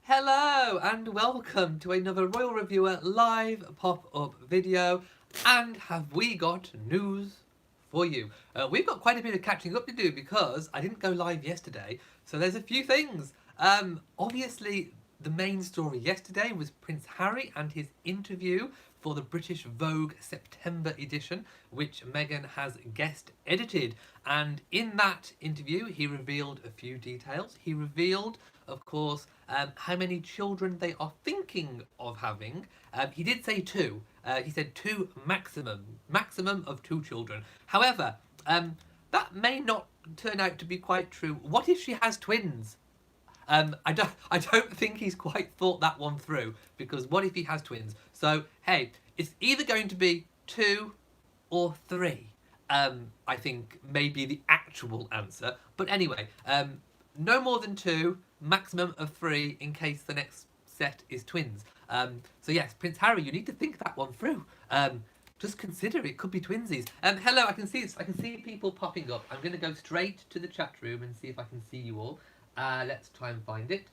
Hello and welcome to another Royal Reviewer live pop-up video. And have we got news for you? We've got quite a bit of catching up to do because I didn't go live yesterday, so there's a few things. Obviously, the main story yesterday was Prince Harry and his interview for the British Vogue September edition, which Meghan has guest edited. And in that interview, he revealed a few details. He revealed, of course, how many children they are thinking of having. He did say two. He said two maximum of two children. However, that may not turn out to be quite true. What if she has twins? I don't think he's quite thought that one through, because what if he has twins? So, hey, it's either going to be 2 or 3. I think maybe the actual answer. But anyway, no more than 2, maximum of 3 in case the next set is twins. So yes, Prince Harry, you need to think that one through. Just consider it could be twinsies. Hello, I can see people popping up. I'm going to go straight to the chat room and see if I can see you all. Let's try and find it.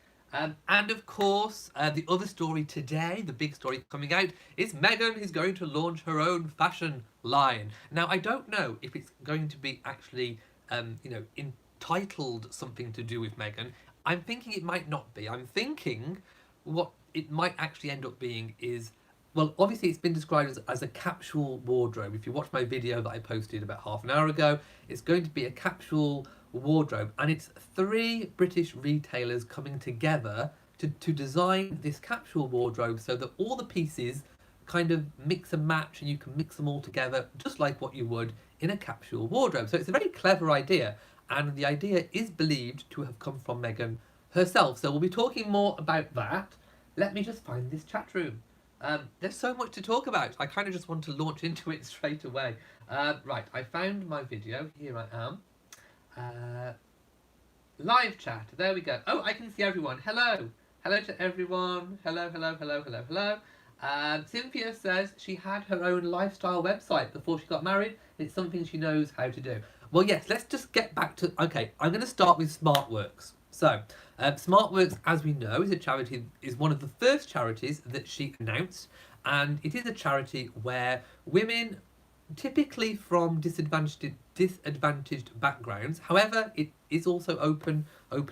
And of course, the other story today, the big story coming out, is Meghan is going to launch her own fashion line. Now, I don't know if it's going to be actually, entitled something to do with Meghan. I'm thinking it might not be. I'm thinking what it might actually end up being is, well, obviously it's been described as a capsule wardrobe. If you watch my video that I posted about half an hour ago, it's going to be a capsule wardrobe, and it's 3 British retailers coming together to design this capsule wardrobe so that all the pieces kind of mix and match, and you can mix them all together just like what you would in a capsule wardrobe. So it's a very clever idea, and the idea is believed to have come from Meghan herself. So we'll be talking more about that. Let me just find this chat room. There's so much to talk about. I kind of just want to launch into it straight away. Right, I found my video. Here I am. Live chat. There we go. Oh, I can see everyone. Hello. Hello to everyone. Hello, hello, hello, hello, hello. Cynthia says she had her own lifestyle website before she got married. It's something she knows how to do. Well, yes, let's just get back to... Okay, I'm going to start with SmartWorks. So, SmartWorks, as we know, is one of the first charities that she announced. And it is a charity where women, typically from disadvantaged backgrounds. However, it is also open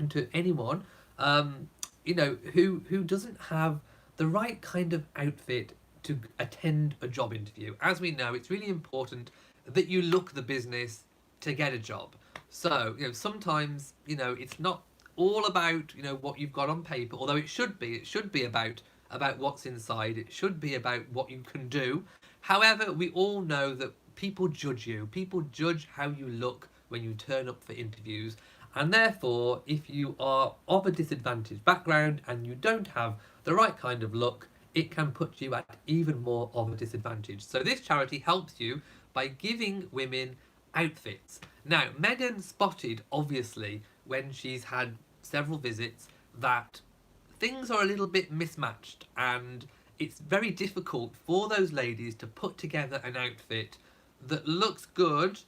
to anyone, who doesn't have the right kind of outfit to attend a job interview. As we know, it's really important that you look the business to get a job. So, sometimes, it's not all about, what you've got on paper, although it should be. It should be about what's inside. It should be about what you can do. However, we all know that people judge you. People judge how you look when you turn up for interviews. And therefore, if you are of a disadvantaged background and you don't have the right kind of look, it can put you at even more of a disadvantage. So this charity helps you by giving women outfits. Now, Meghan spotted, obviously, when she's had several visits, that things are a little bit mismatched, and it's very difficult for those ladies to put together an outfit that looks good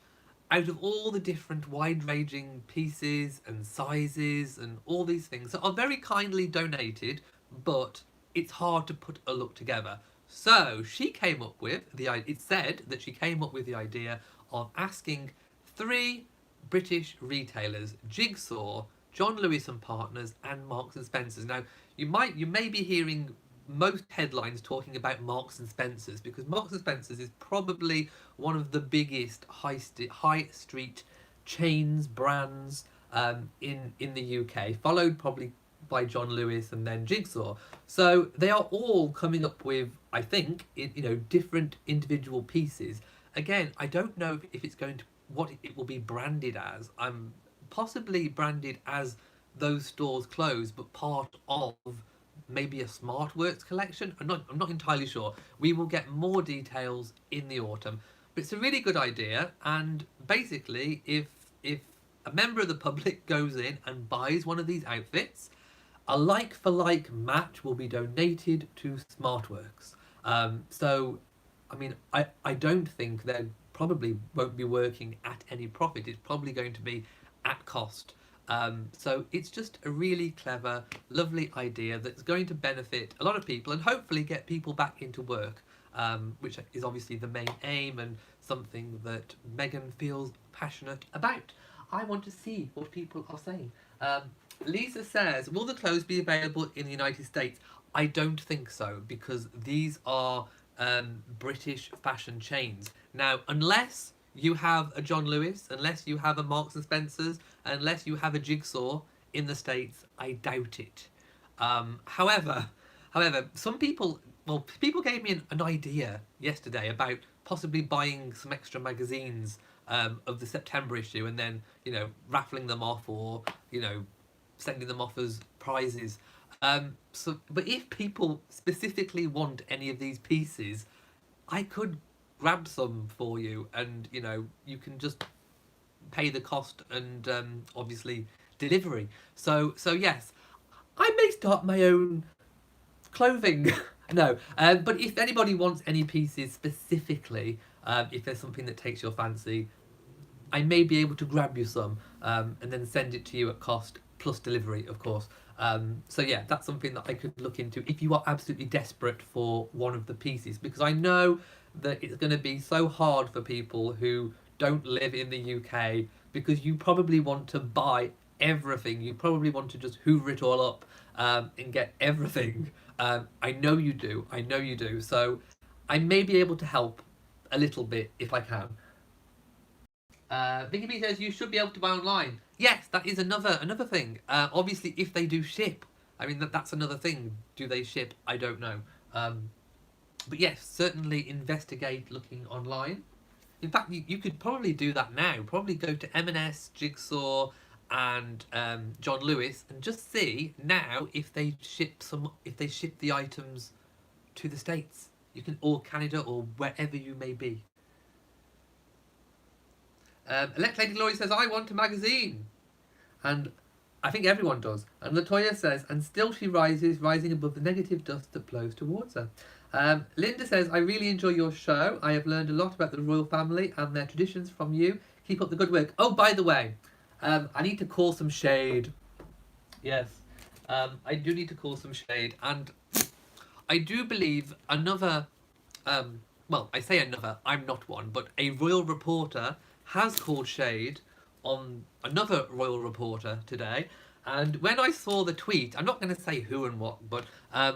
out of all the different wide-ranging pieces and sizes and all these things that are very kindly donated, but it's hard to put a look together. So she came up with it's said that she came up with the idea of asking 3 British retailers, Jigsaw, John Lewis and Partners, and Marks and Spencer's. Now, you may be hearing most headlines talking about Marks and Spencer's, because Marks and Spencer's is probably one of the biggest high street chains, brands in the UK, followed probably by John Lewis and then Jigsaw. So they are all coming up with, I think, different individual pieces. Again, I don't know if it's going to, what it will be branded as. I'm possibly branded as those stores close, but part of maybe a SmartWorks collection. I'm not entirely sure. We will get more details in the autumn. But it's a really good idea, and basically if a member of the public goes in and buys one of these outfits, a like-for-like match will be donated to SmartWorks. So, I mean, I don't think they probably won't be working at any profit. It's probably going to be at cost. So it's just a really clever, lovely idea that's going to benefit a lot of people and hopefully get people back into work, which is obviously the main aim and something that Meghan feels passionate about. I want to see what people are saying. Lisa says, will the clothes be available in the United States? I don't think so, because these are British fashion chains. Now, unless you have a John Lewis, unless you have a Marks and Spencer's, unless you have a Jigsaw in the States, I doubt it. However, some people, well, people gave me an idea yesterday about possibly buying some extra magazines of the September issue and then, raffling them off or, sending them off as prizes. But if people specifically want any of these pieces, I could grab some for you, and you can just pay the cost and obviously delivery. So yes, I may start my own clothing. No, but if anybody wants any pieces specifically, if there's something that takes your fancy, I may be able to grab you some and then send it to you at cost plus delivery, of course. So yeah, that's something that I could look into if you are absolutely desperate for one of the pieces, because I know that it's going to be so hard for people who don't live in the UK, because you probably want to buy everything. You probably want to just hoover it all up and get everything. I know you do. I know you do. So I may be able to help a little bit if I can. Vicky B says you should be able to buy online. Yes, that is another thing. Obviously, if they do ship, I mean that's another thing. Do they ship? I don't know. But yes, certainly investigate looking online. In fact, you could probably do that now. Probably go to M&S, Jigsaw, and John Lewis, and just see now if they ship the items to the States. You can, or Canada, or wherever you may be. Elect Lady Glory says, I want a magazine. And I think everyone does. And Latoya says, and still she rises, rising above the negative dust that blows towards her. Linda says, I really enjoy your show. I have learned a lot about the royal family and their traditions from you. Keep up the good work. Oh, by the way, I need to call some shade. Yes, I do need to call some shade. And I do believe another, well, I say another, I'm not one, but a royal reporter has called shade on another royal reporter today. And when I saw the tweet, I'm not going to say who and what, but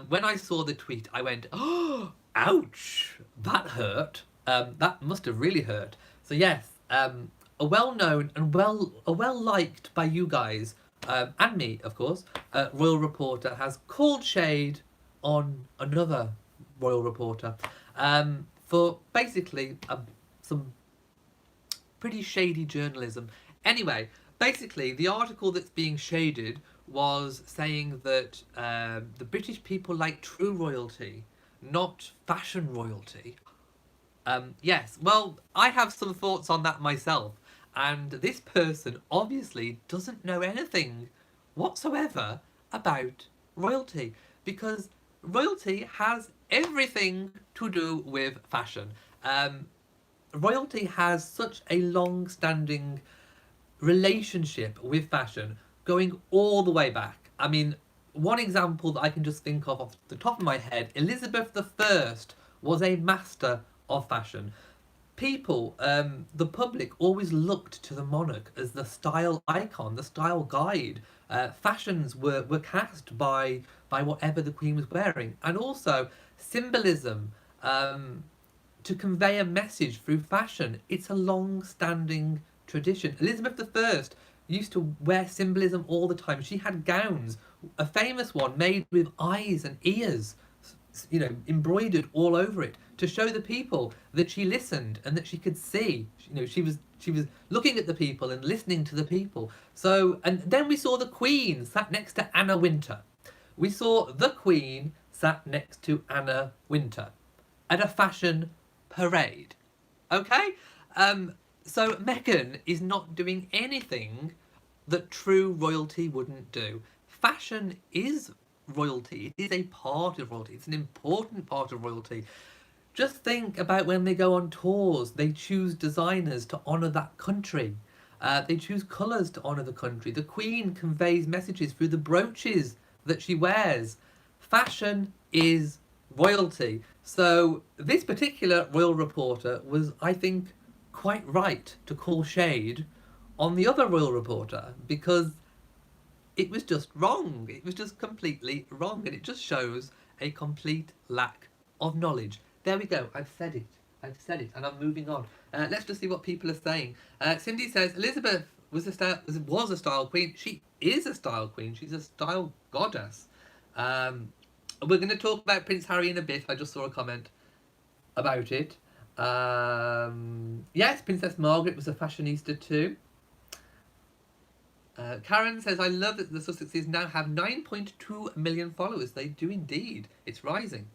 when I saw the tweet, I went, oh, ouch, that hurt. That must have really hurt. So yes, a well-known and well-liked by you guys, and me, of course, royal reporter has called shade on another royal reporter for basically some pretty shady journalism. Anyway, basically, the article that's being shaded was saying that the British people like true royalty, not fashion royalty. Yes, well, I have some thoughts on that myself. And this person obviously doesn't know anything whatsoever about royalty, because royalty has everything to do with fashion. Royalty has such a long-standing relationship with fashion, going all the way back. I mean, one example that I can just think of off the top of my head, Elizabeth I was a master of fashion. People, the public, always looked to the monarch as the style icon, the style guide. Fashions were cast by whatever the Queen was wearing, and also symbolism. To convey a message through fashion. It's a long-standing tradition. Elizabeth I used to wear symbolism all the time. She had gowns, a famous one made with eyes and ears, embroidered all over it, to show the people that she listened and that she could see. She was looking at the people and listening to the people. So, and then we saw the Queen sat next to Anna Wintour. We saw the Queen sat next to Anna Wintour at a fashion parade. Okay? So Meghan is not doing anything that true royalty wouldn't do. Fashion is royalty. It is a part of royalty. It's an important part of royalty. Just think about when they go on tours, they choose designers to honour that country. They choose colours to honour the country. The Queen conveys messages through the brooches that she wears. Fashion is royalty. So this particular royal reporter was, I think, quite right to call shade on the other royal reporter, because it was just wrong. It was just completely wrong, and it just shows a complete lack of knowledge. There we go. I've said it. I've said it, and I'm moving on. Let's just see what people are saying. Cindy says Elizabeth was a style queen. She is a style queen. She's a style goddess. We're going to talk about Prince Harry in a bit. I just saw a comment about it. Yes, Princess Margaret was a fashionista too. Karen says, I love that the Sussexes now have 9.2 million followers. They do indeed. It's rising.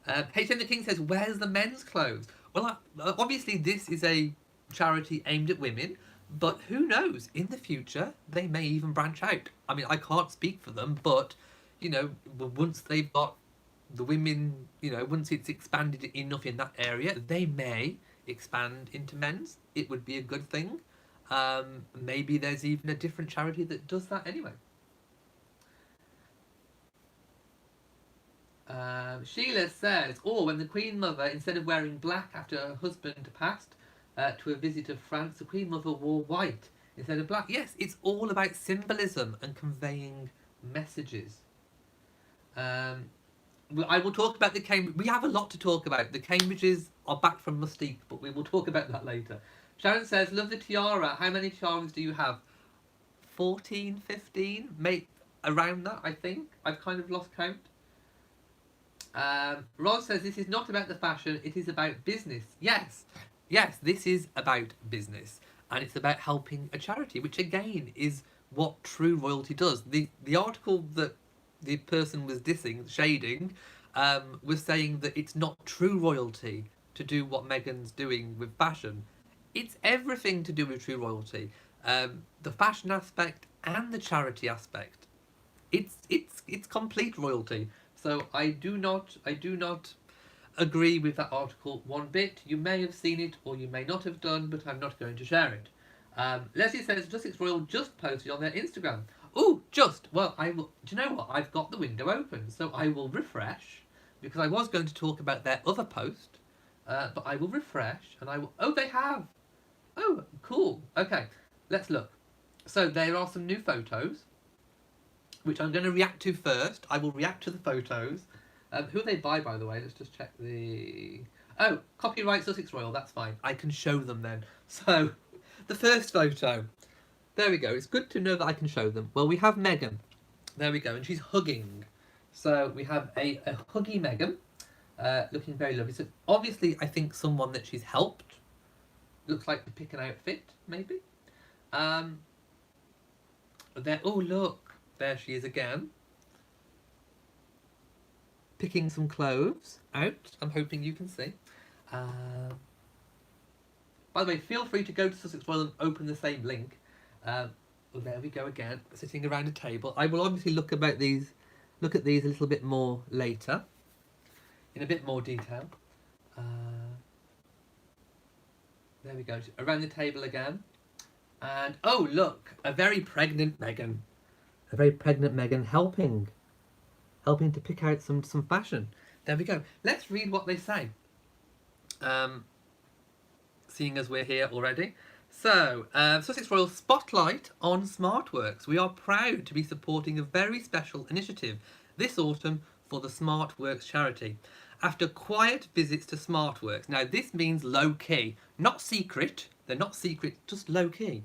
HM the King says, where's the men's clothes? Well, obviously this is a charity aimed at women, but who knows? In the future, they may even branch out. I mean, I can't speak for them, but, you know, once they've got the women, you know, once it's expanded enough in that area, they may expand into men's. It would be a good thing. Maybe there's even a different charity that does that anyway. Sheila says, when the Queen Mother, instead of wearing black after her husband passed to a visit of France, the Queen Mother wore white instead of black. Yes, it's all about symbolism and conveying messages. I will talk about the Cambridge. We have a lot to talk about. The Cambridges are back from Mustique, but we will talk about that later. Sharon says, love the tiara. How many tiaras do you have? 14, 15? Maybe around that, I think. I've kind of lost count. Roz says, this is not about the fashion, it is about business. Yes, this is about business. And it's about helping a charity, which again is what true royalty does. The article that the person was shading, was saying that it's not true royalty to do what Meghan's doing with fashion. It's everything to do with true royalty. The fashion aspect and the charity aspect. It's complete royalty. So I do not agree with that article one bit. You may have seen it or you may not have done, but I'm not going to share it. Leslie says Sussex Royal just posted on their Instagram. Well, I will. Do you know what? I've got the window open, so I will refresh, because I was going to talk about their other post, but I will refresh and I will. Oh, they have. Oh, cool. Okay, let's look. So there are some new photos, which I'm going to react to first. I will react to the photos. Who are they by the way? Let's just check the... Oh, copyright Sussex Royal, that's fine. I can show them then. So, the first photo. There we go. It's good to know that I can show them. Well, we have Meghan. There we go. And she's hugging. So, we have a huggy Meghan. Looking very lovely. So, obviously, I think someone that she's helped. Looks like to pick an outfit, maybe. There, oh, look. There she is again. Picking some clothes out. I'm hoping you can see. By the way, feel free to go to Sussex Royal and open the same link. Well, there we go again, sitting around a table. I will obviously look at these a little bit more later, in a bit more detail. There we go, around the table again. And, oh look, a very pregnant Meghan. A very pregnant Meghan helping to pick out some fashion. There we go. Let's read what they say. Seeing as we're here already. So, Sussex Royal spotlight on SmartWorks. We are proud to be supporting a very special initiative this autumn for the SmartWorks charity. After quiet visits to SmartWorks. Now, this means low-key. Not secret. They're not secret, just low-key.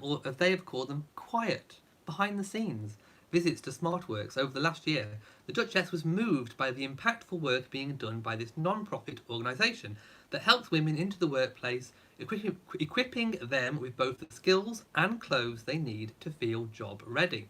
Or as they have called them, quiet. Behind the scenes visits to SmartWorks over the last year, the Duchess was moved by the impactful work being done by this non-profit organisation that helps women into the workplace, equipping them with both the skills and clothes they need to feel job ready.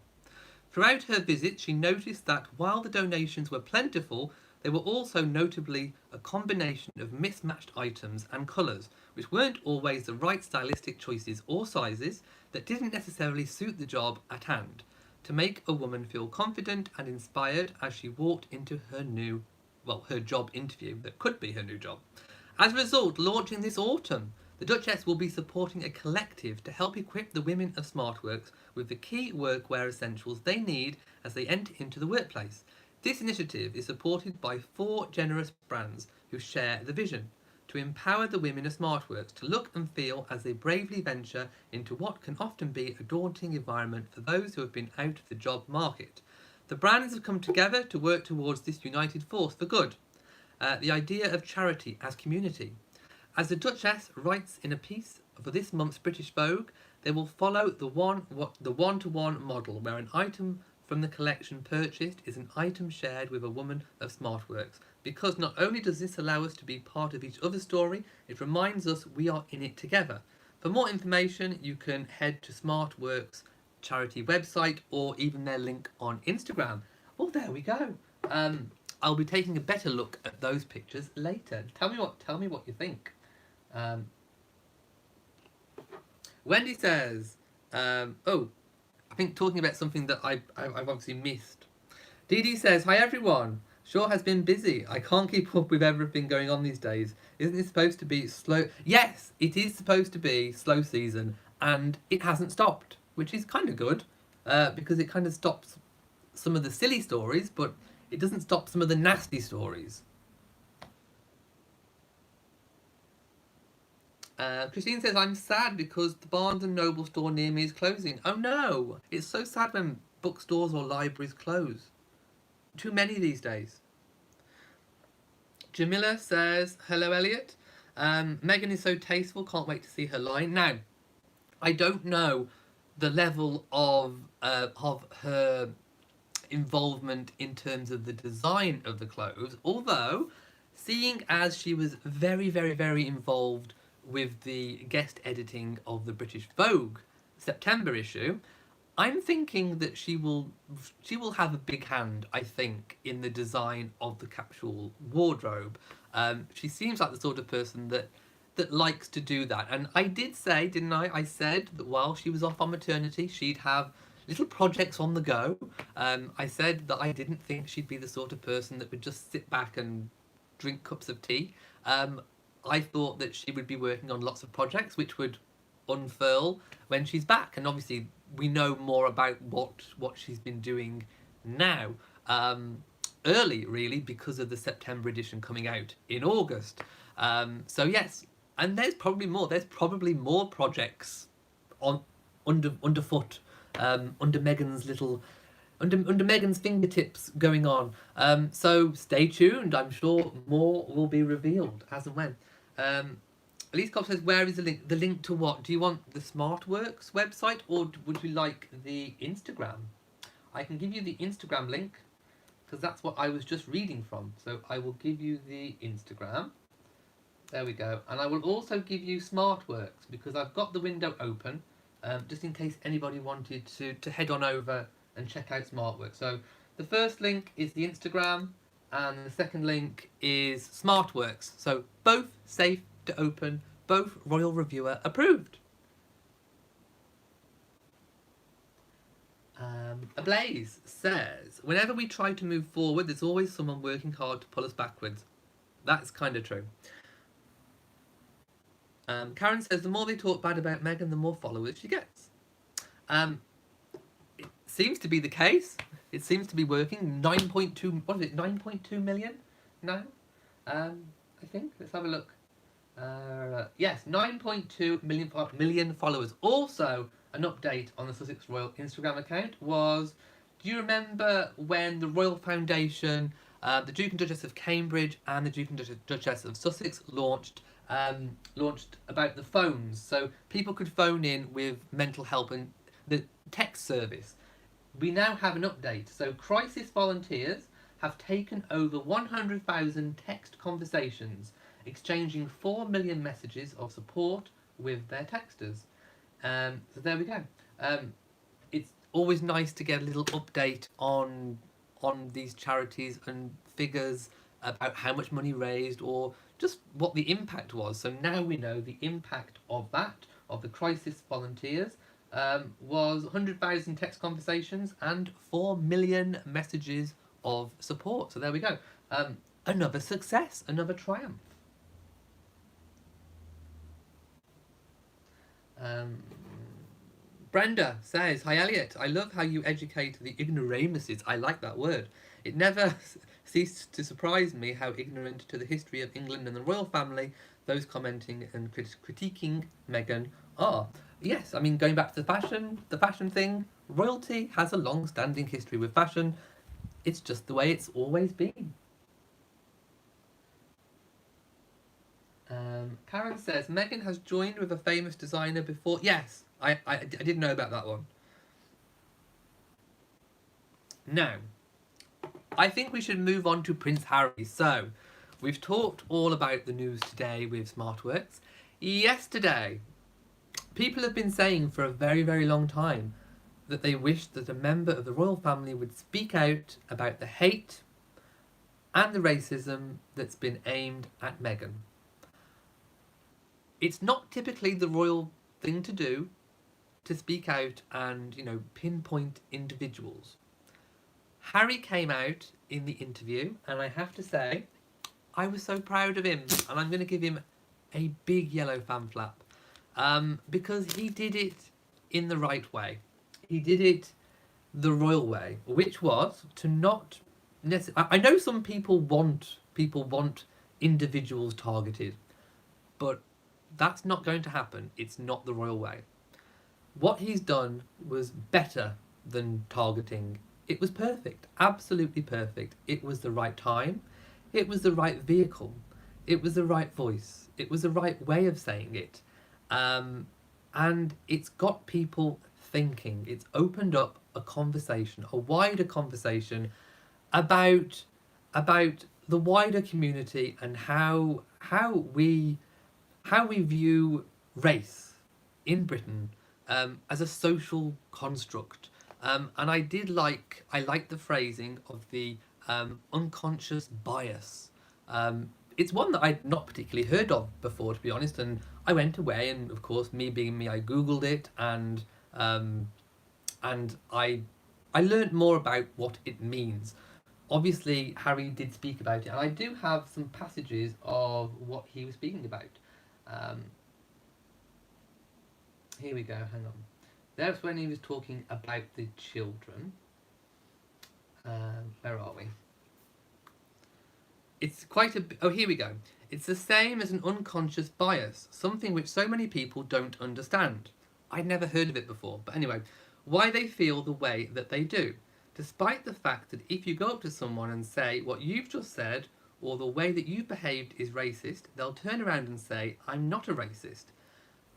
Throughout her visit, she noticed that while the donations were plentiful, they were also notably a combination of mismatched items and colours, which weren't always the right stylistic choices or sizes that didn't necessarily suit the job at hand, to make a woman feel confident and inspired as she walked into her job interview, that could be her new job. As a result, launching this autumn, The Duchess will be supporting a collective to help equip the women of SmartWorks with the key workwear essentials they need as they enter into the workplace. This initiative is supported by 4 generous brands who share the vision to empower the women of SmartWorks to look and feel as they bravely venture into what can often be a daunting environment for those who have been out of the job market. The brands have come together to work towards this united force for good. The idea of charity as community. As the Duchess writes in a piece for this month's British Vogue, they will follow the one-to-one model where an item from the collection purchased is an item shared with a woman of SmartWorks, because not only does this allow us to be part of each other's story, it reminds us we are in it together. For more information, you can head to SmartWorks charity website or even their link on Instagram. Well, there we go. I'll be taking a better look at those pictures later. Tell me what you think. Wendy says, I think talking about something that I've obviously missed. Dee Dee says, hi everyone. Sure has been busy. I can't keep up with everything going on these days. Isn't it supposed to be slow? Yes, it is supposed to be slow season, and it hasn't stopped, which is kind of good, because it kind of stops some of the silly stories, but it doesn't stop some of the nasty stories. Christine says, I'm sad because the Barnes & Noble store near me is closing. Oh no! It's so sad when bookstores or libraries close. Too many these days. Jamila says, hello Elliot. Meghan is so tasteful, can't wait to see her line. Now, I don't know the level of her involvement in terms of the design of the clothes, although seeing as she was very, very, very involved with the guest editing of the British Vogue September issue, I'm thinking that she will have a big hand, I think, in the design of the capsule wardrobe. She seems like the sort of person that likes to do that. And I did say, didn't I? I said that while she was off on maternity, she'd have little projects on the go. I said that I didn't think she'd be the sort of person that would just sit back and drink cups of tea. I thought that she would be working on lots of projects which would unfurl when she's back. And obviously we know more about what she's been doing now. Early, really, because of the September edition coming out in August. So yes, and there's probably more. There's probably more projects underfoot, under Meghan's under Meghan's fingertips going on. So stay tuned. I'm sure more will be revealed as and when. Elise Cobb says, where is the link? The link to what? Do you want the SmartWorks website or would you like the Instagram? I can give you the Instagram link because that's what I was just reading from. So I will give you the Instagram. There we go. And I will also give you SmartWorks because I've got the window open just in case anybody wanted to head on over and check out SmartWorks. So the first link is the Instagram and the second link is SmartWorks. So both safe to open, both Royal Reviewer approved. Ablaze says, whenever we try to move forward, there's always someone working hard to pull us backwards. That's kind of true. Karen says, the more they talk bad about Meghan, the more followers she gets. It seems to be the case. It seems to be working. 9.2 million now? I think. Let's have a look. Yes, 9.2 million followers. Also, an update on the Sussex Royal Instagram account was, do you remember when the Royal Foundation, the Duke and Duchess of Cambridge and the Duke and Duchess of Sussex launched about the phones, so people could phone in with mental help and the text service. We now have an update. So crisis volunteers have taken over 100,000 text conversations, exchanging 4 million messages of support with their texters. So there we go. It's always nice to get a little update on these charities and figures about how much money raised or just what the impact was. So now we know the impact of that, of the crisis volunteers, was 100,000 text conversations and 4 million messages of support. So there we go. Another success, another triumph. Um, Brenda says, "Hi Elliot, I love how you educate the ignoramuses. I like that word. It never ceased to surprise me how ignorant to the history of England and the royal family those commenting and critiquing Meghan are." Yes, I mean, going back to the fashion thing, royalty has a long-standing history with fashion. It's just the way it's always been. Karen says, Meghan has joined with a famous designer before. Yes, I did know about that one. Now, I think we should move on to Prince Harry. So, we've talked all about the news today with SmartWorks. Yesterday, people have been saying for a very, very long time that they wish that a member of the royal family would speak out about the hate and the racism that's been aimed at Meghan. It's not typically the royal thing to do, to speak out and, pinpoint individuals. Harry came out in the interview, and I have to say, I was so proud of him, and I'm going to give him a big yellow fan flap, because he did it in the right way. He did it the royal way, which was to not necessarily... I know some people want individuals targeted, but that's not going to happen. It's not the royal way. What he's done was better than targeting. It was perfect, absolutely perfect. It was the right time, it was the right vehicle, it was the right voice, it was the right way of saying it. And it's got people thinking. It's opened up a conversation, a wider conversation about the wider community and how we view race in Britain as a social construct. And I like the phrasing of the unconscious bias. It's one that I'd not particularly heard of before, to be honest, and I went away, and of course, me being me, I googled it, and I learned more about what it means. Obviously, Harry did speak about it, and I do have some passages of what he was speaking about. Here we go, hang on. That's when he was talking about the children. Where are we? It's quite a... Oh, here we go. It's the same as an unconscious bias, something which so many people don't understand. I'd never heard of it before, but anyway, why they feel the way that they do, despite the fact that if you go up to someone and say what you've just said, or the way that you've behaved is racist, they'll turn around and say, I'm not a racist.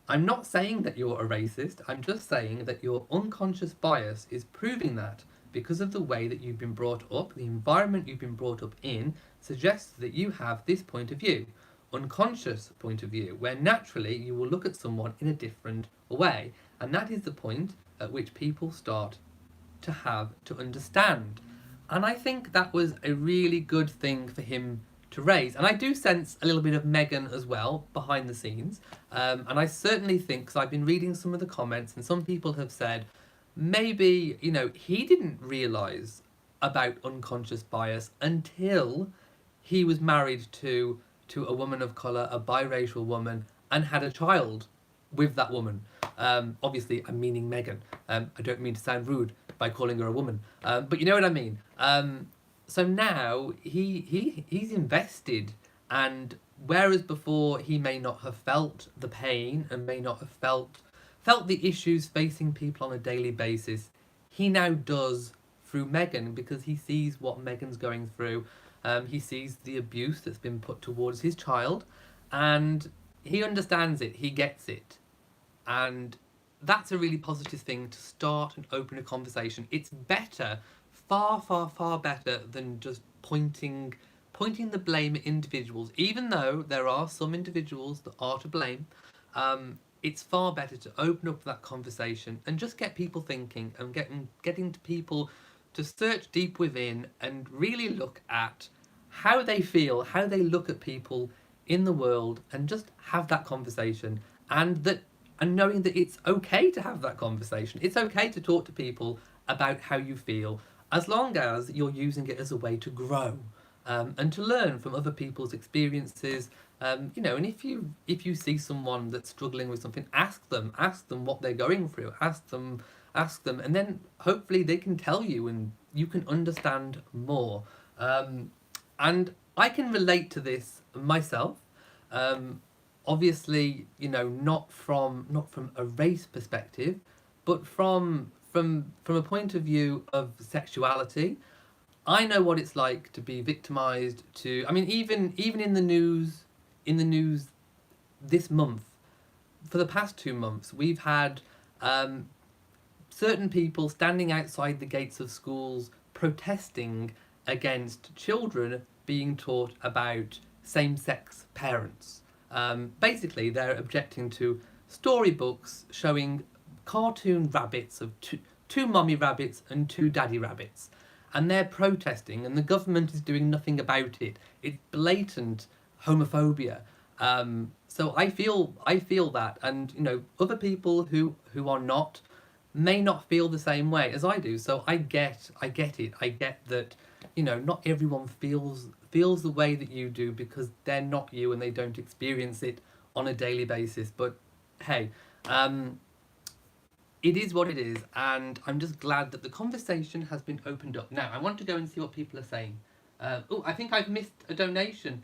I'm not saying that you're a racist, I'm just saying that your unconscious bias is proving that because of the way that you've been brought up, the environment you've been brought up in suggests that you have this point of view, unconscious point of view, where naturally you will look at someone in a different way. And that is the point at which people start to have to understand. And I think that was a really good thing for him to raise. And I do sense a little bit of Meghan as well behind the scenes. And I certainly think, because I've been reading some of the comments, and some people have said, maybe, he didn't realise about unconscious bias until he was married to a woman of colour, a biracial woman, and had a child with that woman. Obviously, I'm meaning Meghan. I don't mean to sound rude by calling her a woman, but you know what I mean. So now he's invested, and whereas before he may not have felt the pain and may not have felt the issues facing people on a daily basis, he now does through Meghan, because he sees what Meghan's going through. He sees the abuse that's been put towards his child, and he understands it, he gets it. And that's a really positive thing to start and open a conversation. It's better, far, far, far better than just pointing the blame at individuals. Even though there are some individuals that are to blame, it's far better to open up that conversation and just get people thinking, and getting people to search deep within and really look at how they feel, how they look at people in the world, and just have that conversation, and knowing that it's okay to have that conversation. It's okay to talk to people about how you feel, as long as you're using it as a way to grow. and to learn from other people's experiences. You know, and if you see someone that's struggling with something, ask them what they're going through, ask them, and then hopefully they can tell you, and you can understand more. And I can relate to this myself. Obviously, you know, not from a race perspective, but from a point of view of sexuality. I know what it's like to be victimized. To, I mean, even in the news, this month, for the past 2 months, we've had certain people standing outside the gates of schools protesting against children being taught about same-sex parents. Basically, they're objecting to storybooks showing cartoon rabbits of two mommy rabbits and two daddy rabbits, and they're protesting, and the government is doing nothing about it. It's blatant homophobia. So I feel that, and you know, other people who are not may not feel the same way as I do. So I get it. I get that, you know, not everyone feels the way that you do because they're not you and they don't experience it on a daily basis. But hey, it is what it is, and I'm just glad that the conversation has been opened up. Now I want to go and see what people are saying. Oh, I think I've missed a donation.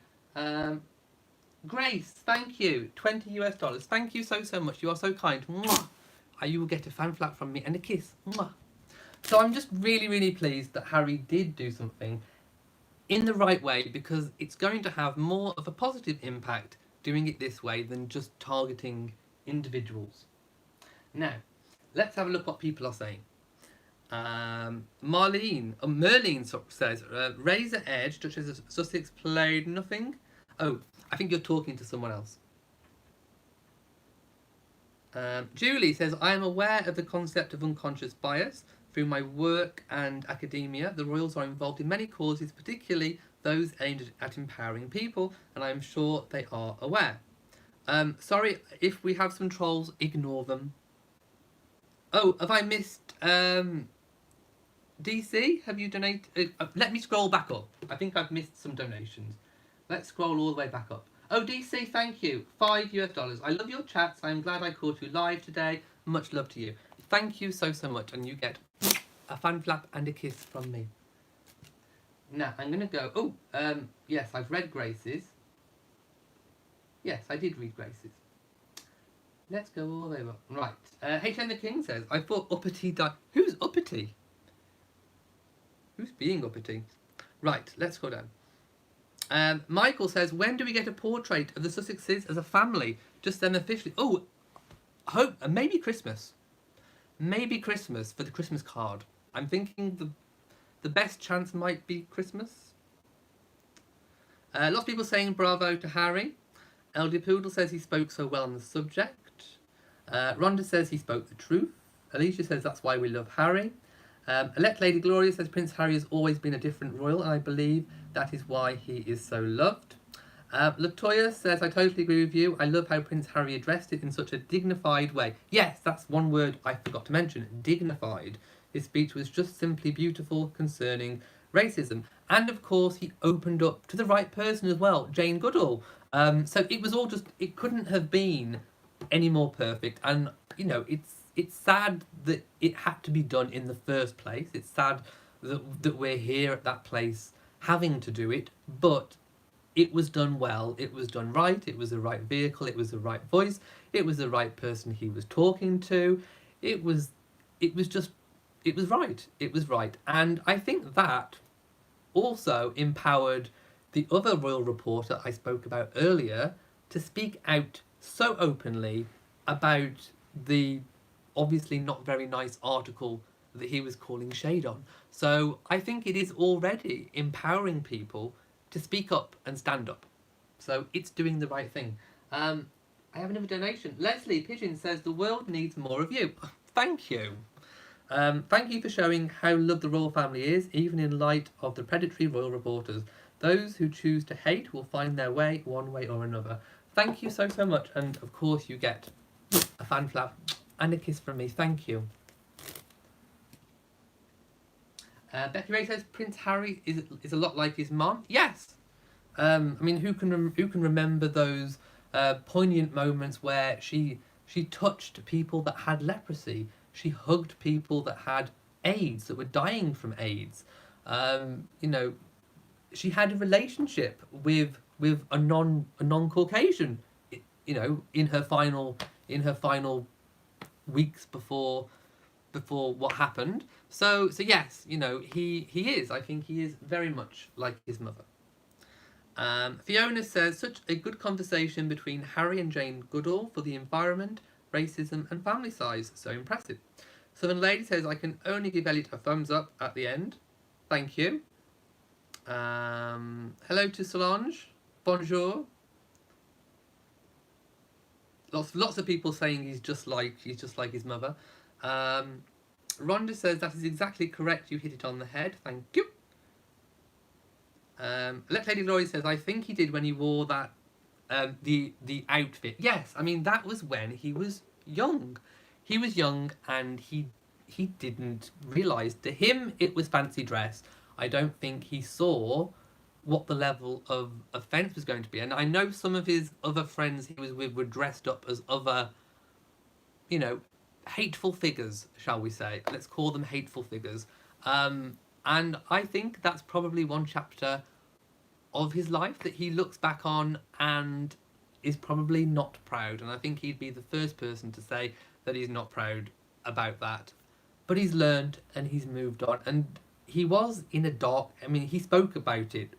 Grace, thank you. $20 US. Thank you so much. You are so kind. Mwah. You will get a fan flap from me and a kiss. Mwah. So I'm just really pleased that Harry did do something in the right way, because it's going to have more of a positive impact doing it this way than just targeting individuals. Now, let's have a look what people are saying. Merlin says, Razor Edge, Duchess of Sussex played nothing. Oh, I think you're talking to someone else. Julie says, I am aware of the concept of unconscious bias through my work and academia. The Royals are involved in many causes, particularly those aimed at empowering people, and I am sure they are aware. Sorry, if we have some trolls, ignore them. Oh, have I missed... DC, have you donated? Let me scroll back up. I think I've missed some donations. Let's scroll all the way back up. Oh, DC, thank you. $5 US. I love your chats. I'm glad I caught you live today. Much love to you. Thank you so much, and you get a fan flap and a kiss from me. Now, I'm going to go... Oh, yes, I've read Grace's. Yes, I did read Grace's. Let's go all the way up. Right. HN the King says, I thought uppity died... Who's uppity? Who's being uppity? Right, let's go down. Michael says, when do we get a portrait of the Sussexes as a family? Just them officially. Oh, hope maybe Christmas. Maybe Christmas for the Christmas card. I'm thinking the best chance might be Christmas. Lots of people saying bravo to Harry. LD Poodle says he spoke so well on the subject. Rhonda says he spoke the truth. Alicia says that's why we love Harry. Elect Lady Gloria says Prince Harry has always been a different royal, and I believe that is why he is so loved. Latoya says, I totally agree with you. I love how Prince Harry addressed it in such a dignified way. Yes, that's one word I forgot to mention, dignified. His speech was just simply beautiful concerning racism. And of course, he opened up to the right person as well, Jane Goodall. So it was all just, it couldn't have been any more perfect. And, you know, it's sad that it had to be done in the first place. It's sad that we're here at that place having to do it, but it was done well, it was done right, it was the right vehicle, it was the right voice, it was the right person he was talking to, it was right. And I think that also empowered the other royal reporter I spoke about earlier to speak out so openly about the obviously not very nice article that he was calling shade on. So I think it is already empowering people to speak up and stand up. So it's doing the right thing. I have another donation. Leslie Pigeon says, the world needs more of you. Thank you. Thank you for showing how loved the royal family is, even in light of the predatory royal reporters. Those who choose to hate will find their way one way or another. Thank you so much. And of course you get a fan flap and a kiss from me. Thank you. Becky Ray says Prince Harry is a lot like his mom. Yes. I mean, who can remember those poignant moments where she touched people that had leprosy, she hugged people that had AIDS, that were dying from AIDS. You know, she had a relationship with a non Caucasian. You know, in her final weeks before what happened. So yes, you know, he is. I think he is very much like his mother. Fiona says, such a good conversation between Harry and Jane Goodall for the environment, racism and family size. So impressive. Southern Lady says, I can only give Elliot a thumbs up at the end. Thank you. Hello to Solange. Bonjour. Lots of people saying he's just like his mother. Rhonda says, that is exactly correct. You hit it on the head. Thank you. Let Lady Glory says, I think he did when he wore that the outfit. Yes, I mean that was when he was young. He was young and he didn't realise. To him it was fancy dress. I don't think he saw what the level of offence was going to be. And I know some of his other friends he was with were dressed up as other, you know, hateful figures, shall we say. Let's call them hateful figures. And I think that's probably one chapter of his life that he looks back on and is probably not proud. And I think he'd be the first person to say that he's not proud about that. But he's learned and he's moved on. And he was in a dark... I mean, he spoke about it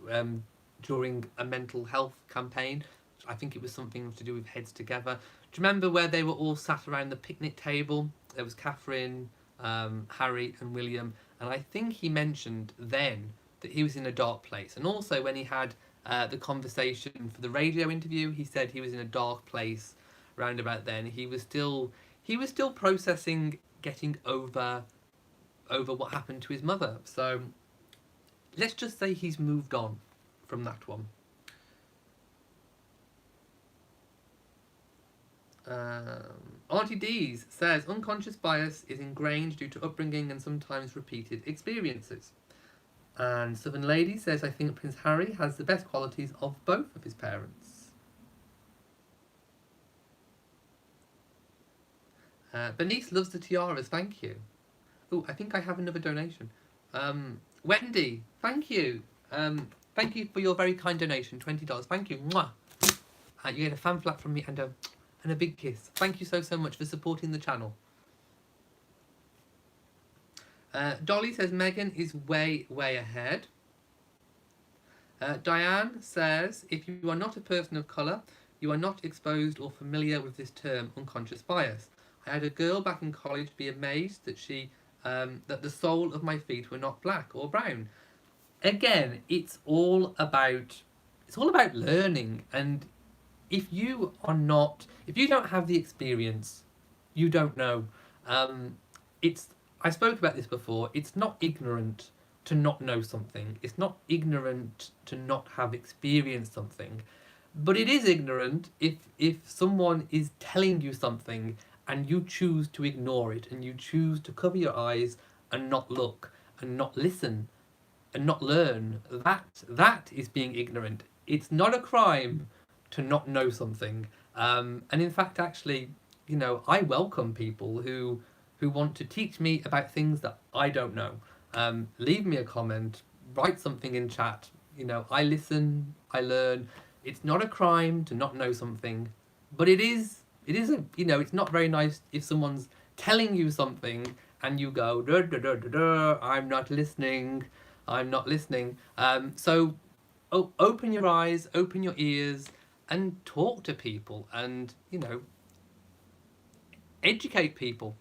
during a mental health campaign. I think it was something to do with Heads Together. Do you remember where they were all sat around the picnic table? There was Catherine, Harry and William. And I think he mentioned then that he was in a dark place. And also when he had the conversation for the radio interview, he said he was in a dark place round about then. He was still processing getting over what happened to his mother. So let's just say he's moved on from that one. Auntie Dees says unconscious bias is ingrained due to upbringing and sometimes repeated experiences. And Southern Lady says, I think Prince Harry has the best qualities of both of his parents. Bernice loves the tiaras, thank you. Oh, I think I have another donation. Wendy, thank you. Thank you for your very kind donation, $20. Thank you. Mwah. You get a fan flap from me and a big kiss. Thank you so much for supporting the channel. Dolly says Meghan is way ahead. Diane says, if you are not a person of colour, you are not exposed or familiar with this term, unconscious bias. I had a girl back in college be amazed that that the sole of my feet were not black or brown. Again, it's all about learning, and if you don't have the experience, you don't know. I spoke about this before. It's not ignorant to not know something. It's not ignorant to not have experienced something. But it is ignorant if someone is telling you something and you choose to ignore it and you choose to cover your eyes and not look and not listen and not learn. That is being ignorant. It's not a crime to not know something. And in fact, actually, you know, I welcome people who want to teach me about things that I don't know. Leave me a comment, write something in chat. You know, I listen, I learn. It's not a crime to not know something, but it is you know, it's not very nice if someone's telling you something and you go, duh, duh, duh, duh, duh, I'm not listening. So open your eyes, open your ears, and talk to people, and, you know, educate people.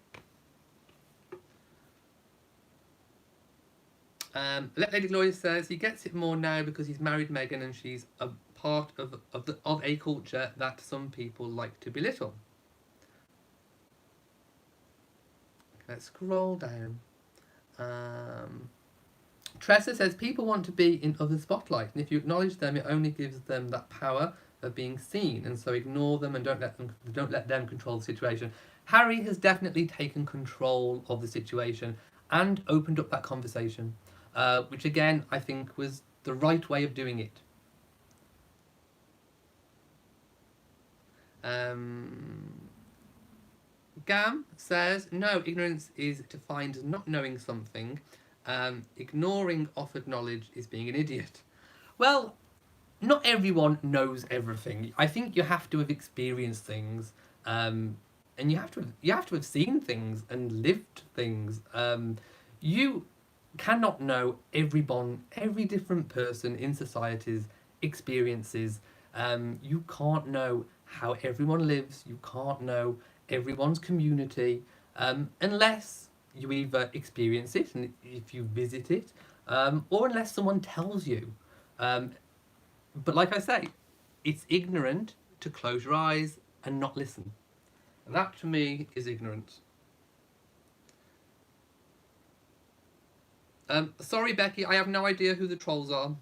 Lady Gloria says he gets it more now because he's married Meghan and she's a part of a culture that some people like to belittle. Let's scroll down. Tressa says people want to be in other spotlight, and if you acknowledge them, it only gives them that power of being seen, and so ignore them and don't let them control the situation. Harry has definitely taken control of the situation and opened up that conversation. which again I think was the right way of doing it. Gam says, no, ignorance is defined as not knowing something. Ignoring offered knowledge is being an idiot. Well, not everyone knows everything. I think you have to have experienced things, and you have to have seen things and lived things. You cannot know every different person in society's experiences. You can't know how everyone lives. You can't know everyone's community unless you either experience it and if you visit it, or unless someone tells you. But like I say, it's ignorant to close your eyes and not listen. That to me is ignorance. Sorry, Becky, I have no idea who the trolls are.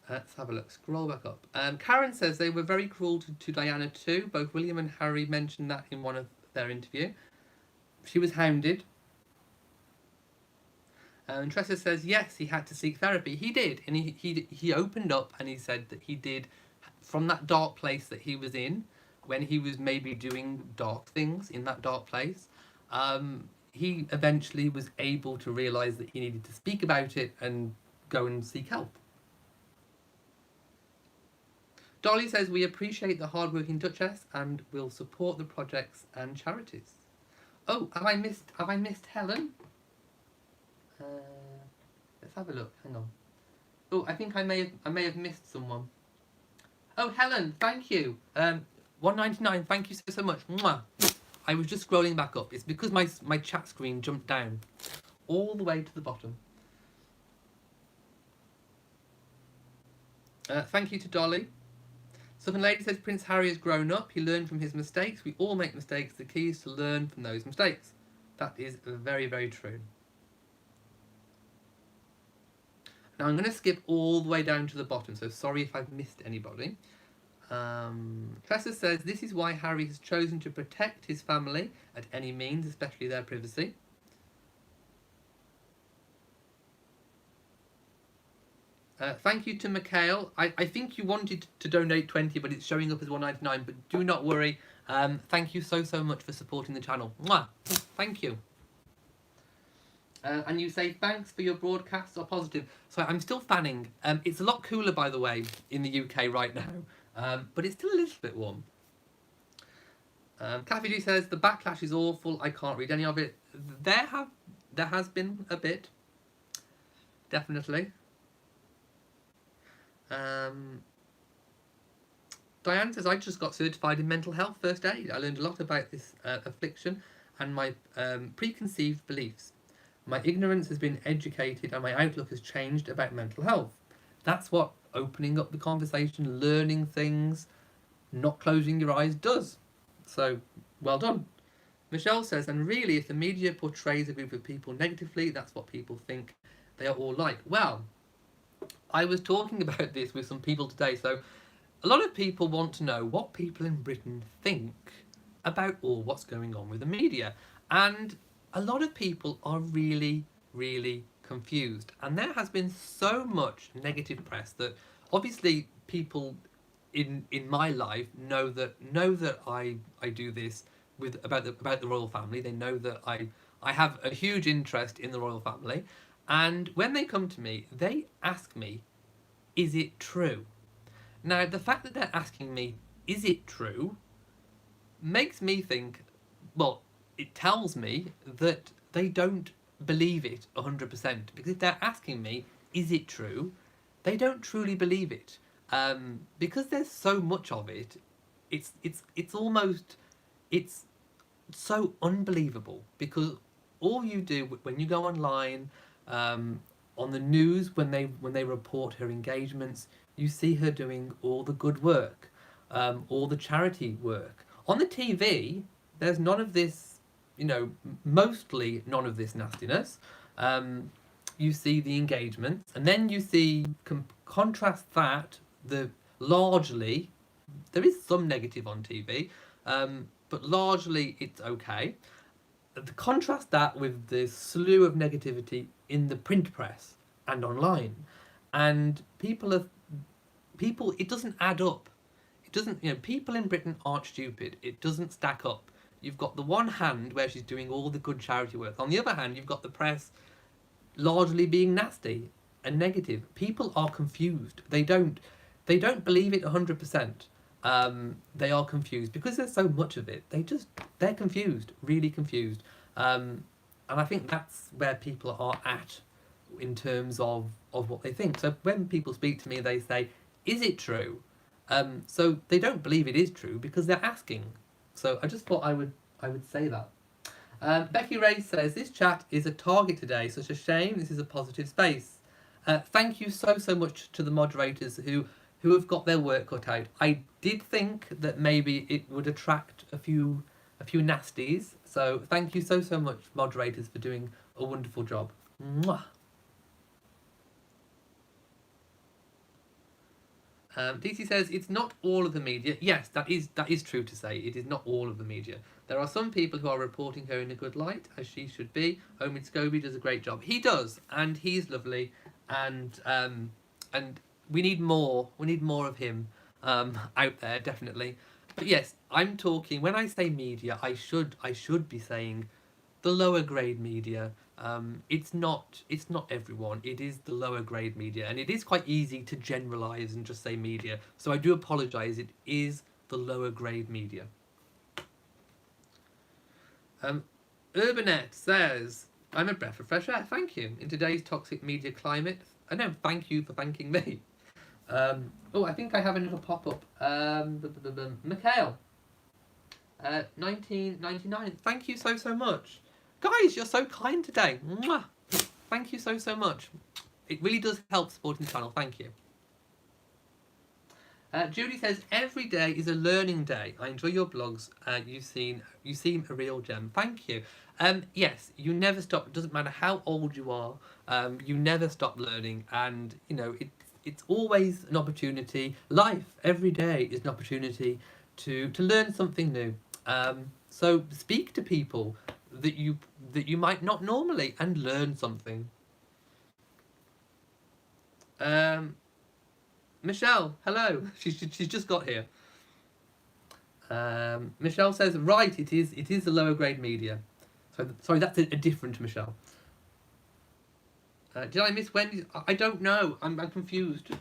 Let's have a look. Scroll back up. Karen says they were very cruel to Diana too. Both William and Harry mentioned that in one of their interview. She was hounded. Tressa says yes, he had to seek therapy. He did, and he opened up and he said that he did, from that dark place that he was in, when he was maybe doing dark things in that dark place. He eventually was able to realise that he needed to speak about it and go and seek help. Dolly says we appreciate the hard-working Duchess and will support the projects and charities. Oh, have I missed Helen? Let's have a look. Hang on. Oh, I think I may have missed someone. Oh, Helen, thank you. $1.99. Thank you so much. Mwah. I was just scrolling back up. It's because my chat screen jumped down all the way to the bottom. Thank you to Dolly. Southern Lady says Prince Harry has grown up. He learned from his mistakes. We all make mistakes. The key is to learn from those mistakes. That is very, very true. Now I'm going to skip all the way down to the bottom, so sorry if I've missed anybody. Tressa says this is why Harry has chosen to protect his family at any means, especially their privacy. Thank you to Mikhail. I think you wanted to donate 20, but it's showing up as $1.99. But do not worry. Thank you so much for supporting the channel. Mwah! Thank you. And you say thanks for your broadcasts are positive. So I'm still fanning. It's a lot cooler, by the way, in the UK right now. But it's still a little bit warm. Kathy G says the backlash is awful. I can't read any of it. There has been a bit, definitely. Diane says I just got certified in mental health first aid. I learned a lot about this affliction and my preconceived beliefs. My ignorance has been educated and my outlook has changed about mental health. That's what opening up the conversation, learning things, not closing your eyes does. So, well done. Michelle says, and really, if the media portrays a group of people negatively, that's what people think they are all like. Well, I was talking about this with some people today. So, a lot of people want to know what people in Britain think about all what's going on with the media. And a lot of people are really, really confused. And there has been so much negative press that obviously people in my life know that I do this about the royal family. They know that I have a huge interest in the royal family. And when they come to me, they ask me, is it true? Now, the fact that they're asking me, is it true, makes me think, well, it tells me that they don't believe it 100%. Because if they're asking me, is it true, they don't truly believe it. Because there's so much of it, it's almost, it's so unbelievable. Because all you do when you go online, on the news, when they report her engagements, you see her doing all the good work, all the charity work. On the TV, there's none of this, mostly none of this nastiness. You see the engagements, and then you see, contrast that, largely, there is some negative on TV, but largely it's okay. contrast that with the slew of negativity in the print press and online, and people. It doesn't add up. It doesn't. People in Britain aren't stupid. It doesn't stack up. You've got the one hand where she's doing all the good charity work. On the other hand, you've got the press largely being nasty and negative. People are confused. They don't believe it 100%. They are confused because there's so much of it. They're confused, really confused. And I think that's where people are at in terms of what they think. So when people speak to me, they say, "Is it true?" So they don't believe it is true because they're asking. So I just thought I would say that. Becky Ray says, "This chat is a target today. Such a shame. This is a positive space." Thank you so much to the moderators who have got their work cut out. I did think that maybe it would attract a few nasties. So thank you so much, moderators, for doing a wonderful job. Mwah. DC says, "It's not all of the media." Yes, that is true to say. It is not all of the media. There are some people who are reporting her in a good light, as she should be. Omid Scobie does a great job. He does, and he's lovely, and we need more. We need more of him out there, definitely. But yes, I'm talking. When I say media, I should be saying the lower grade media. It's not everyone. It is the lower grade media, and it is quite easy to generalize and just say media. So I do apologise. It is the lower grade media. Urbanet says, "I'm a breath of fresh air. Thank you. In today's toxic media climate." I know. Thank you for thanking me. I think I have another pop-up. Mikhail, 1999. Thank you so much. Guys, you're so kind today. Mwah. Thank you so much. It really does help supporting the channel. Thank you. Judy says, "Every day is a learning day. I enjoy your blogs. You seem a real gem." Thank you. Yes, you never stop. It doesn't matter how old you are. You never stop learning, and it's always an opportunity. Life every day is an opportunity to learn something new. So speak to people that you might not normally and learn something. Michelle, hello. She's just got here. Michelle says, "Right, it is the lower grade media." So sorry, that's a different Michelle. Did I miss Wendy's? I don't know. I'm confused.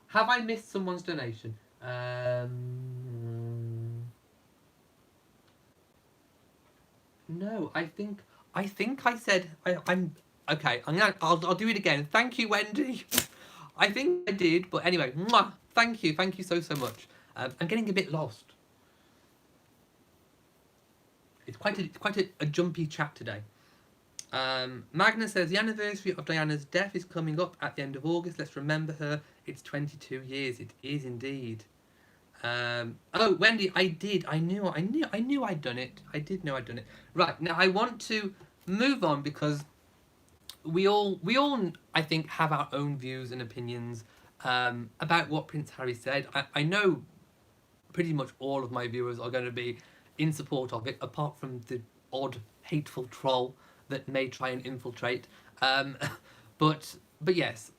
Have I missed someone's donation? No, I think I said I'm okay. I'll do it again. Thank you, Wendy. I think I did, but anyway, mwah, thank you so much. I'm getting a bit lost. It's quite a jumpy chat today. Magna says, "The anniversary of Diana's death is coming up at the end of August. Let's remember her. It's 22 years. It is indeed." Oh, Wendy, I did. I knew I'd done it. I did know I'd done it. Right, now I want to move on because we all I think have our own views and opinions about what Prince Harry said. I know pretty much all of my viewers are going to be in support of it, apart from the odd hateful troll that may try and infiltrate. But yes,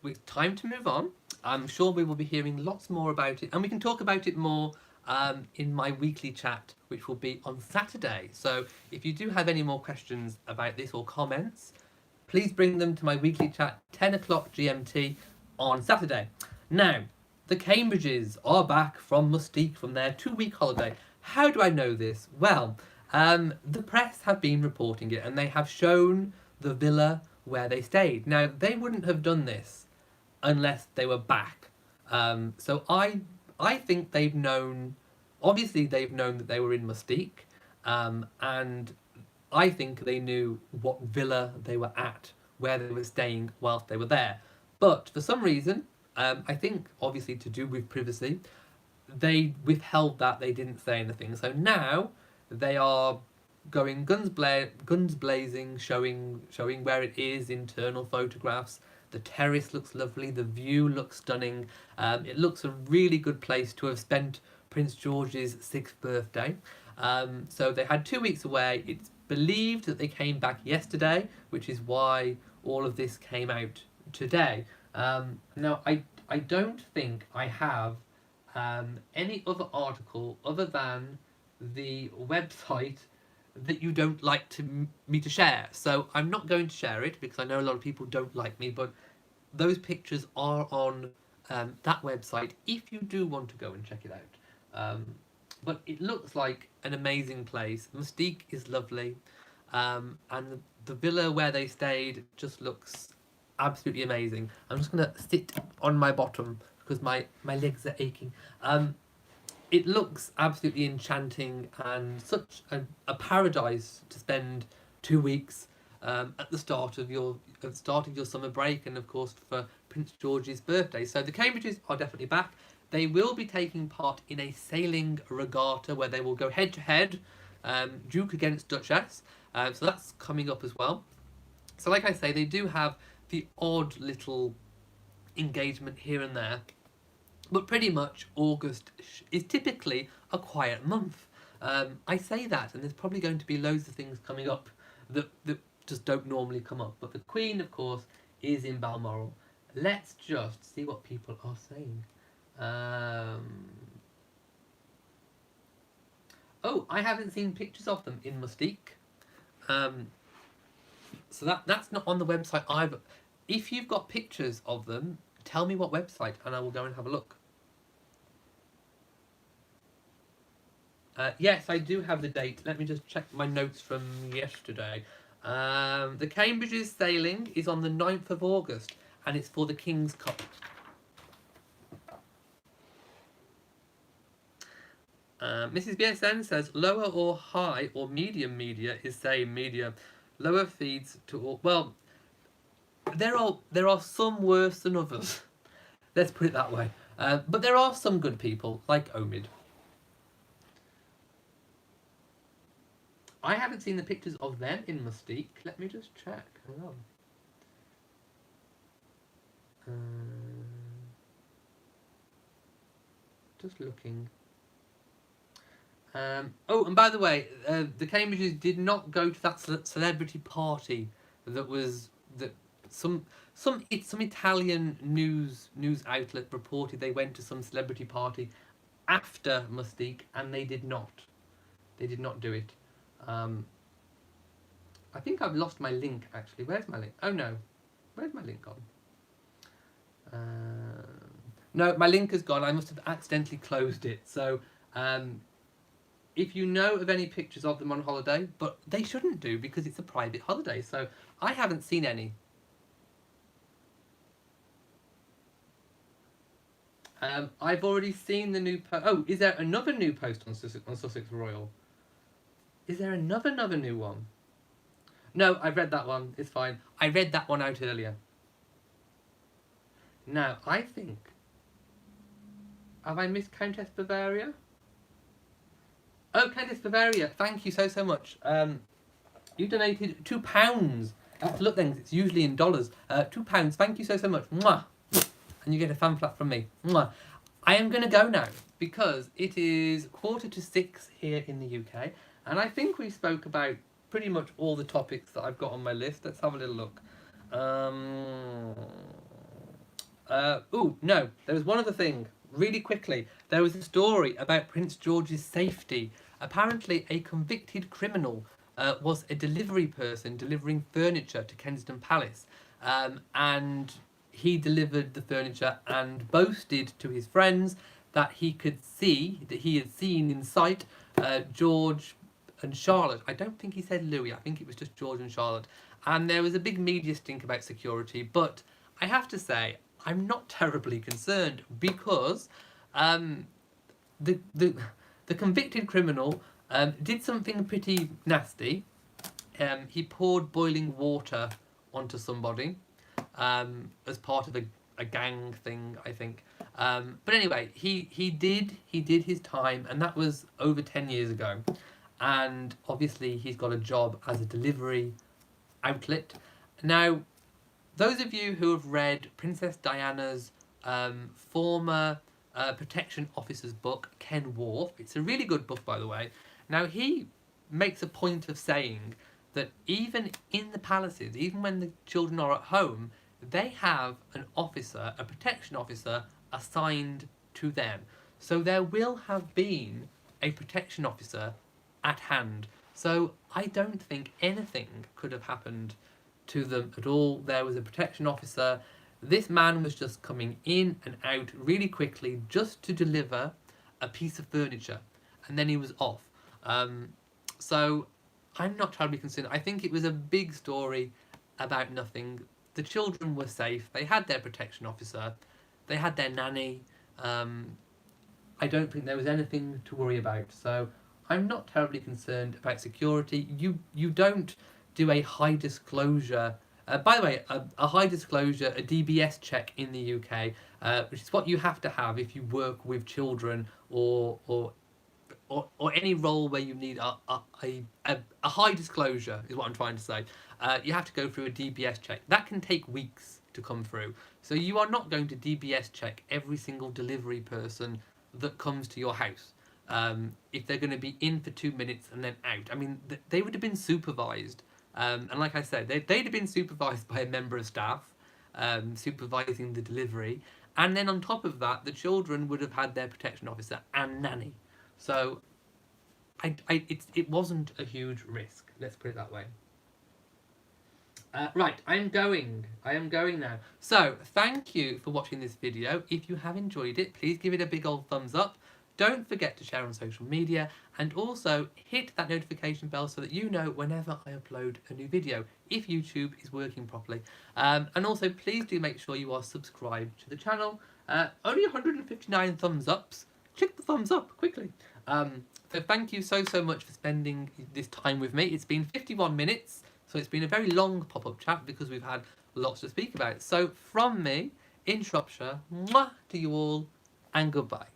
it's time to move on. I'm sure we will be hearing lots more about it, and we can talk about it more in my weekly chat, which will be on Saturday. So if you do have any more questions about this or comments, please bring them to my weekly chat, 10 o'clock GMT on Saturday. Now, the Cambridges are back from Mustique from their 2-week holiday. How do I know this? Well, the press have been reporting it, and they have shown the villa where they stayed. Now, they wouldn't have done this unless they were back. So I think they've known, obviously they've known that they were in Mustique, and I think they knew what villa they were at, where they were staying whilst they were there. But for some reason, I think obviously to do with privacy, they withheld that. They didn't say anything. So now they are going guns blazing, showing where it is, internal photographs. The terrace looks lovely. The view looks stunning. It looks a really good place to have spent Prince George's 6th birthday. So they had 2 weeks away. It's believed that they came back yesterday, which is why all of this came out today. Now, I don't think I have any other article other than the website that you don't like me to share. So I'm not going to share it because I know a lot of people don't like me, but those pictures are on that website if you do want to go and check it out. But it looks like an amazing place. Mustique is lovely, and the villa where they stayed just looks absolutely amazing. I'm just gonna sit on my bottom because my legs are aching. It looks absolutely enchanting and such a paradise to spend 2 weeks at the start of your summer break, and of course for Prince George's birthday. So the Cambridges are definitely back. They will be taking part in a sailing regatta where they will go head to head, Duke against Duchess. So that's coming up as well. So like I say, they do have the odd little engagement here and there, but pretty much August is typically a quiet month. I say that, and there's probably going to be loads of things coming up that just don't normally come up. But the Queen, of course, is in Balmoral. Let's just see what people are saying. Oh, I haven't seen pictures of them in Mustique. So that's not on the website either. If you've got pictures of them, tell me what website and I will go and have a look. Yes, I do have the date. Let me just check my notes from yesterday. The Cambridge's sailing is on the 9th of August and it's for the King's Cup. Mrs. BSN says lower or high or medium media is same media. Lower feeds to all. Well, there are some worse than others. Let's put it that way. But there are some good people like Omid. I haven't seen the pictures of them in Mustique. Let me just check. Hang on. Just looking. Oh, and by the way, the Cambridges did not go to that celebrity party that some Italian news outlet reported they went to some celebrity party after Mustique, and they did not. They did not do it. I think I've lost my link actually. Where's my link? Oh no, where's my link gone? No, my link has gone. I must have accidentally closed it. So. If you know of any pictures of them on holiday, but they shouldn't do because it's a private holiday, so I haven't seen any. I've already seen the new post. Oh, is there another new post on Sussex Royal? Is there another new one? No, I've read that one. It's fine. I read that one out earlier. Now, I think... Have I missed Countess Bavaria? Oh, Countess Bavaria, thank you so much. You donated £2. I have to look then, it's usually in dollars. £2, thank you so much. Mwah. And you get a fan flap from me. Mwah. I am going to go now because it is 5:45 here in the UK, and I think we spoke about pretty much all the topics that I've got on my list. Let's have a little look. Oh, no, there was one other thing. Really quickly, there was a story about Prince George's safety. Apparently, a convicted criminal was a delivery person delivering furniture to Kensington Palace, and he delivered the furniture and boasted to his friends that he had seen in sight George and Charlotte. I don't think he said Louis. I think it was just George and Charlotte. And there was a big media stink about security, but I have to say, I'm not terribly concerned because the convicted criminal did something pretty nasty. He poured boiling water onto somebody as part of a gang thing, I think. But anyway, he did his time, and that was over 10 years ago. And obviously, he's got a job as a delivery outlet now. Those of you who have read Princess Diana's former protection officer's book, Ken Worth, it's a really good book, by the way. Now, he makes a point of saying that even in the palaces, even when the children are at home, they have an officer, a protection officer, assigned to them. So there will have been a protection officer at hand. So I don't think anything could have happened to them at all. There was a protection officer. This man was just coming in and out really quickly just to deliver a piece of furniture, and then he was off. So I'm not terribly concerned. I think it was a big story about nothing. The children were safe. They had their protection officer. They had their nanny. I don't think there was anything to worry about. So I'm not terribly concerned about security. You don't do a high disclosure. By the way, a high disclosure, a DBS check in the UK, which is what you have to have if you work with children or any role where you need a high disclosure, is what I'm trying to say. You have to go through a DBS check. That can take weeks to come through. So you are not going to DBS check every single delivery person that comes to your house. If they're going to be in for 2 minutes and then out. I mean, they would have been supervised. And like I said, they'd have been supervised by a member of staff, supervising the delivery. And then on top of that, the children would have had their protection officer and nanny. So it wasn't a huge risk. Let's put it that way. Right, I am going now. So, thank you for watching this video. If you have enjoyed it, please give it a big old thumbs up. Don't forget to share on social media, and also hit that notification bell so that you know whenever I upload a new video, if YouTube is working properly. And also, please do make sure you are subscribed to the channel. Only 159 thumbs ups. Click the thumbs up quickly. So thank you so much for spending this time with me. It's been 51 minutes. So it's been a very long pop-up chat because we've had lots to speak about. So from me, in Shropshire, mwah to you all, and goodbye.